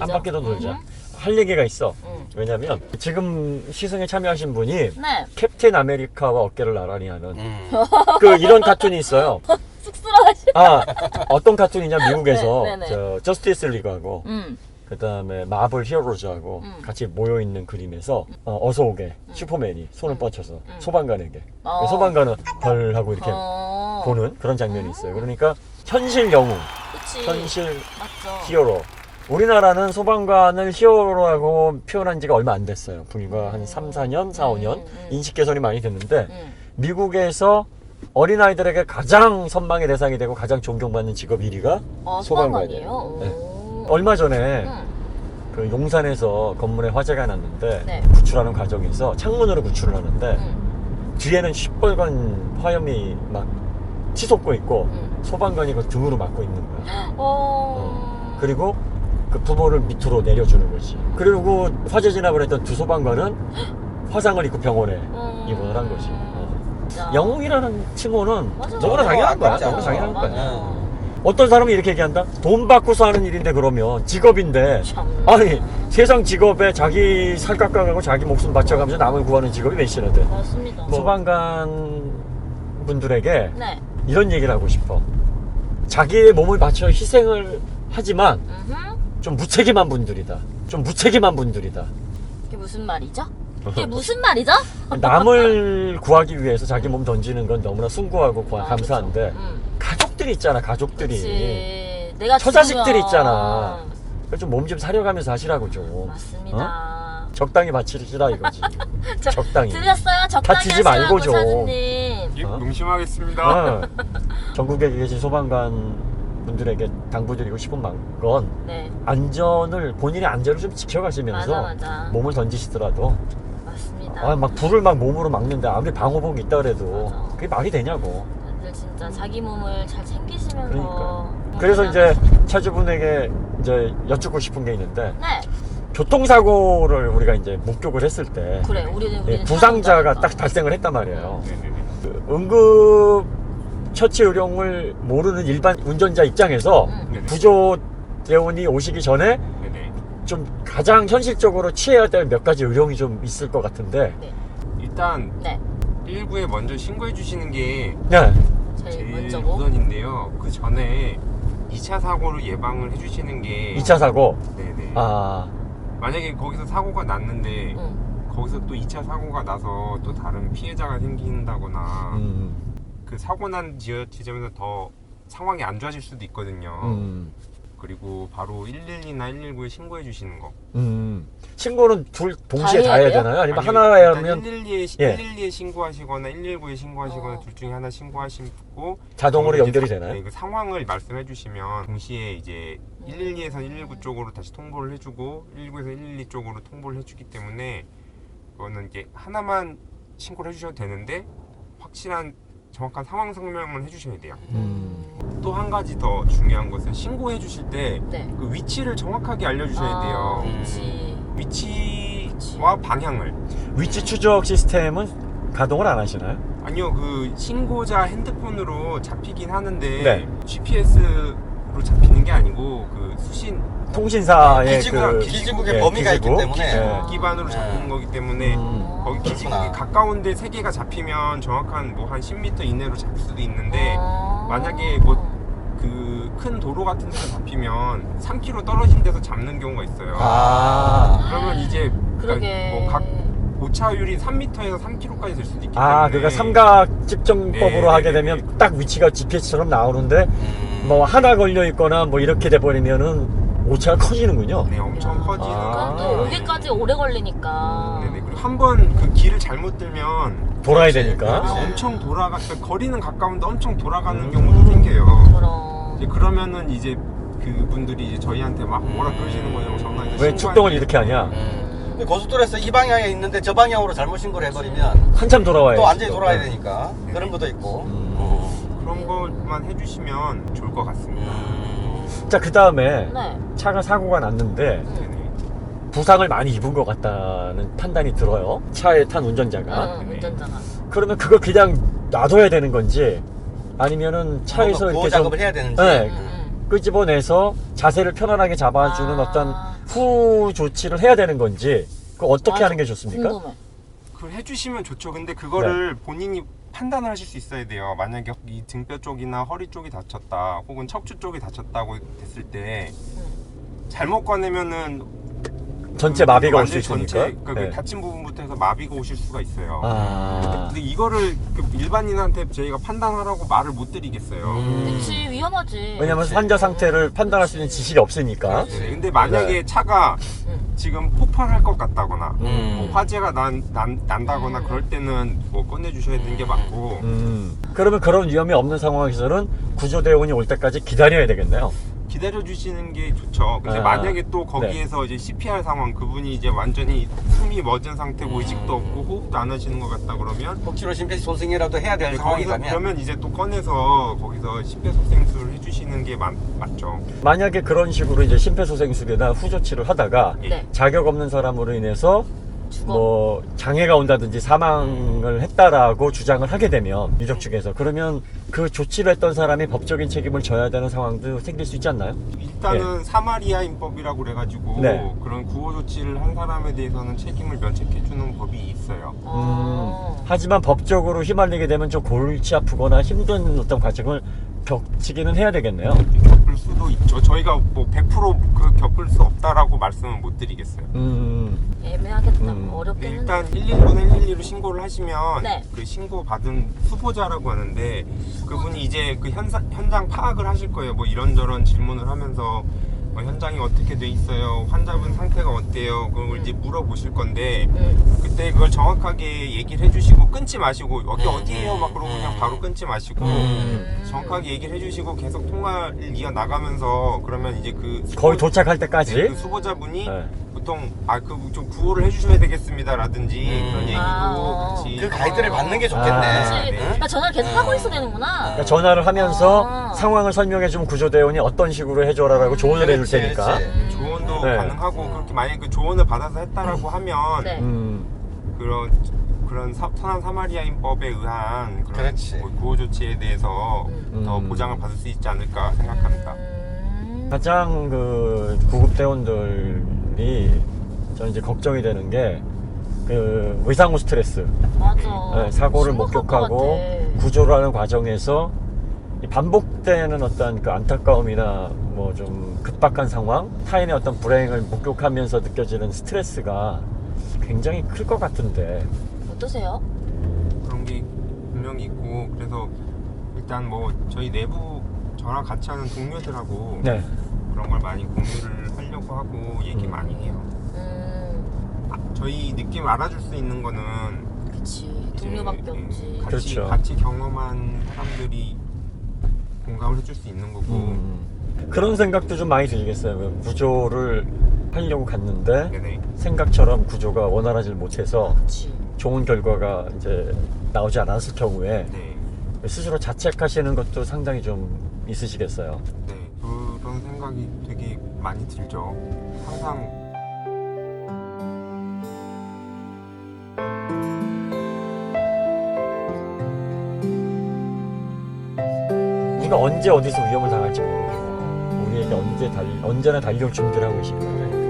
한 바퀴 더 돌자. 할 얘기가 있어. 왜냐면 지금 시승에 참여하신 분이 네. 캡틴 아메리카와 어깨를 나란히 하는 그 이런 카툰이 있어요. 쑥스러워하시. 아, 어떤 카툰이냐, 미국에서 네, 네, 네. 저 저스티스 리그하고 그 다음에 마블 히어로즈하고 같이 모여있는 그림에서 어서 오게 슈퍼맨이 손을 뻗쳐서 소방관에게 소방관은 헐 하고 이렇게 보는 그런 장면이 있어요. 그러니까 현실 영웅, 그치. 현실 맞죠. 히어로. 우리나라는 소방관을 히어로라고 표현한 지가 얼마 안 됐어요. 불과 한 3, 4년, 4, 5년 인식 개선이 많이 됐는데 미국에서 어린아이들에게 가장 선망의 대상이 되고 가장 존경받는 직업 1위가 소방관이에요. 네. 얼마 전에 그 용산에서 건물에 화재가 났는데 네. 구출하는 과정에서 창문으로 구출을 하는데 뒤에는 시뻘건 화염이 막 치솟고 있고 소방관이 그 등으로 맞고 있는 거야. 그리고 그 부모를 밑으로 내려주는 거지. 그리고 화재 진압을 했던 두 소방관은 화상을 입고 병원에 입원을 한 거지. 영웅이라는 칭호는 맞아. 너무나 당연한 거야. 아깝지 너무나 당연한 맞아. 거야. 어떤 사람은 이렇게 얘기한다. 돈 받고서 하는 일인데 그러면 직업인데 참나. 아니 세상 직업에 자기 살 깎아가고 자기 목숨 바쳐가면서 남을 구하는 직업이 몇이나 돼. 맞습니다. 소방관 분들에게 네. 이런 얘기를 하고 싶어. 자기의 몸을 바쳐 희생을 하지만 좀 무책임한 분들이다. 좀 무책임한 분들이다. 그게 무슨 말이죠? 그게 무슨 말이죠? 남을 구하기 위해서 자기 몸 던지는 건 너무나 숭고하고 감사한데 그쵸. 가족들이 있잖아. 가족들이. 그치. 내가 처자식들이 죽으면. 있잖아. 좀 몸 좀 사려가면서 하시라고 좀. 맞습니다. 적당히 바치시라 이거지. 적당히. 들으셨어요? 적당히 다치지 말고 하시라고 좀. 차주님. 예, 어? 명심하겠습니다. 어. 전국에 계신 소방관 분들에게 당부드리고 싶은 건 네. 안전을 본인의 안전을 좀 지켜가시면서 맞아. 몸을 던지시더라도 맞습니다. 막 불을 막 몸으로 막는데 아무리 방호복이 있다 그래도 맞아. 그게 말이 되냐고. 다들 진짜 자기 몸을 잘 챙기시면서. 그러니까. 그래서 이제 차주분에게 이제 여쭙고 싶은 게 있는데 네. 교통사고를 우리가 이제 목격을 했을 때 그래. 우리는 부상자가 사람이니까. 딱 발생을 했단 말이에요. 네네네. 그 응급 처치 요령을 모르는 일반 운전자 입장에서 네네. 구조대원이 오시기 전에 네네. 좀 가장 현실적으로 취해야 될 몇 가지 요령이 좀 있을 것 같은데. 일단 네. 119에 먼저 신고해 주시는 게 네. 제일 제일 먼저고. 우선인데요. 그 전에 2차 사고를 예방을 해주시는 게 2차 사고. 네네. 아. 만약에 거기서 사고가 났는데 응. 거기서 또 2차 사고가 나서 또 다른 피해자가 생긴다거나 그 사고 난 지점에서 더 상황이 안 좋아질 수도 있거든요. 그리고 바로 112나 119에 신고해 주시는 거. 신고는 둘 동시에 다 다 해야 해야 돼요? 되나요? 아니면 아니요, 하나에 일단 하면 112에 신고하시거나 119에 신고하시거나 둘 중에 하나 신고하시고 자동으로 이제 연결이 되나요? 네, 그 상황을 말씀해 주시면 동시에 이제 112에서 119 쪽으로 다시 통보를 해주고 119에서 112 쪽으로 통보를 해주기 때문에 그거는 이제 하나만 신고를 해주셔도 되는데 확실한 정확한 상황 설명을 해주셔야 돼요. 또 한 가지 더 중요한 것은 신고해 주실 때 네. 그 위치를 정확하게 알려주셔야 돼요. 그치. 위치와 방향을. 위치 추적 시스템은 가동을 안 하시나요? 아니요, 그 신고자 핸드폰으로 잡히긴 하는데 네. GPS로 잡히는 게 아니고 그 수신 통신사의 기지국의 예, 범위가 기지국. 있기 때문에 예. 기반으로 잡히는 거기 때문에 거기 그렇구나. 기지국이 가까운데 세 개가 잡히면 정확한 뭐 한 10m 이내로 잡힐 수도 있는데 만약에 뭐 그 큰 도로 같은 데서 잡히면 3km 떨어진 데서 잡는 경우가 있어요. 그러면 이제 그러게. 뭐각 오차율이 3m에서 3km까지 될 수도 있기 때문에 그러니까 삼각 집정법으로 네, 하게 네, 되면 네. 딱 위치가 GPS처럼 나오는데 뭐 하나 걸려 있거나 뭐 이렇게 돼 버리면은 오차가 커지는군요. 네, 엄청 커지는 그건 또 거고. 오기까지 오래 걸리니까. 네네. 그리고 한 번 그 길을 잘못 들면 돌아야 되니까. 엄청 그러니까 거리는 가까운데 엄청 돌아가는 경우도 생겨요. 저런. 이제 그러면은 이제 그분들이 이제 저희한테 막 뭐라 그러시는 거냐고 전화해서 왜 축동을 이렇게 하냐? 근데 고속도로에서 이 방향에 있는데 저 방향으로 잘못 신고를 해버리면 한참 돌아와야 또 완전히 돌아야 되니까 그런 것도 있고. 그런 것만 해주시면 좋을 것 같습니다. 자, 그 다음에 네. 차가 사고가 났는데 네네. 부상을 많이 입은 것 같다는 판단이 들어요. 차에 탄 운전자가. 운전자가. 그러면 그걸 그냥 놔둬야 되는 건지 아니면은 차에서 구호 이렇게 작업을 해야 되는지. 네, 끄집어내서 자세를 편안하게 잡아주는 어떤 후 조치를 해야 되는 건지 그거 어떻게 맞아. 하는 게 좋습니까? 궁금해. 그걸 해주시면 좋죠. 근데 그거를 네. 본인이 판단을 하실 수 있어야 돼요. 만약에 이 등뼈 쪽이나 허리 쪽이 다쳤다, 혹은 척추 쪽이 다쳤다고 됐을 때 잘못 꺼내면은 전체 마비가 올 수 완전히 있으니까. 전체 그 네. 다친 부분부터 해서 마비가 오실 수가 있어요. 아. 근데 이거를 그 일반인한테 저희가 판단하라고 말을 못 드리겠어요. 그치, 위험하지. 왜냐면 환자 상태를 판단할 수 있는 지식이 없으니까. 네, 근데 만약에 차가 지금 폭발할 것 같다거나 뭐 화재가 난다거나 그럴 때는 뭐 꺼내주셔야 되는 게 맞고 그러면 그런 위험이 없는 상황에서는 구조대원이 올 때까지 기다려야 되겠네요. 기다려주시는 게 좋죠. 근데 아, 만약에 또 거기에서 이제 CPR 상황, 그분이 이제 완전히 숨이 멎은 상태고 의식도 없고 호흡도 안 하시는 것 같다 그러면 억지로 심폐소생이라도 해야 될 거기서 상황이라면 그러면 이제 또 꺼내서 거기서 심폐소생술을 해주시는 게 맞죠. 만약에 그런 식으로 이제 심폐소생술이나 후조치를 하다가 네. 자격 없는 사람으로 인해서 죽어. 뭐 장애가 온다든지 사망을 했다라고 주장을 하게 되면 유족 측에서 그러면 그 조치를 했던 사람이 법적인 책임을 져야 되는 상황도 생길 수 있지 않나요? 일단은 사마리아 인법이라고 그래가지고 네. 그런 구호 조치를 한 사람에 대해서는 책임을 면책해주는 법이 있어요. 하지만 법적으로 휘말리게 되면 좀 골치 아프거나 힘든 어떤 과정을 겪치기는 해야 되겠네요. 겪을 수도 있죠. 저희가 뭐 100% 겪을 수 없다라고 말씀은 못 드리겠어요. 애매하겠다. 네, 어렵겠는데. 일단 119는 112로 신고를 하시면 네. 그 신고 받은 수보자라고 하는데 그분이 이제 그 현장 파악을 하실 거예요. 뭐 이런저런 질문을 하면서 뭐 현장이 어떻게 돼 있어요, 환자분 상태가 어때요, 그걸 이제 물어보실 건데 그때 그걸 정확하게 얘기를 해주시고 끊지 마시고 여기 어디에요 막 그러고 그냥 바로 끊지 마시고 정확하게 얘기를 해주시고 계속 통화를 이어 나가면서 그러면 이제 그 거의 도착할 때까지. 그 수보자분이 네. 보통 그 좀 구호를 해주셔야 되겠습니다라든지 그런 얘기도 같이 그 가이드를 받는 게 좋겠네. 아, 그치. 그러니까 전화를 계속 하고 있어야 되는구나. 그러니까 전화를 하면서 아. 상황을 설명해주면 구조대원이 어떤 식으로 해줘라라고 조언을 해줄 그렇지, 테니까. 그렇지. 조언도 네. 가능하고 그렇게 만약에 그 조언을 받아서 했다라고 하면 네. 그런 선한 사마리아인법에 의한 그런 그렇지. 뭐 구호 조치에 대해서 더 보장을 받을 수 있지 않을까 생각합니다. 가장 그 구급대원들이 저는 이제 걱정이 되는 게 그 의상호 스트레스. 맞아. 네, 사고를 심각할 목격하고 것 같아. 구조를 하는 과정에서 이 반복되는 어떤 그 안타까움이나 뭐 좀 급박한 상황, 타인의 어떤 불행을 목격하면서 느껴지는 스트레스가 굉장히 클 것 같은데. 어떠세요? 그런 게 분명히 있고 그래서 일단 뭐 저희 내부 저랑 같이 하는 동료들하고 네. 그런 걸 많이 공유를 하려고 하고 얘기 많이 해요. 저희 느낌 알아줄 수 있는 거는 그치. 이제 동료밖에 없지. 그렇죠. 같이 경험한 사람들이 공감을 해줄 수 있는 거고 그런 생각도 좀 많이 들겠어요. 구조를 하려고 갔는데 네네. 생각처럼 구조가 원활하지 못해서 그치. 좋은 결과가 이제 나오지 않았을 경우에 네. 스스로 자책하시는 것도 상당히 좀 있으시겠어요. 네, 그런 생각이 되게 많이 들죠. 항상 우리가 언제 어디서 위험을 당할지 모르고 우리에게 언제나 달려올 준비를 하고 계시거든요.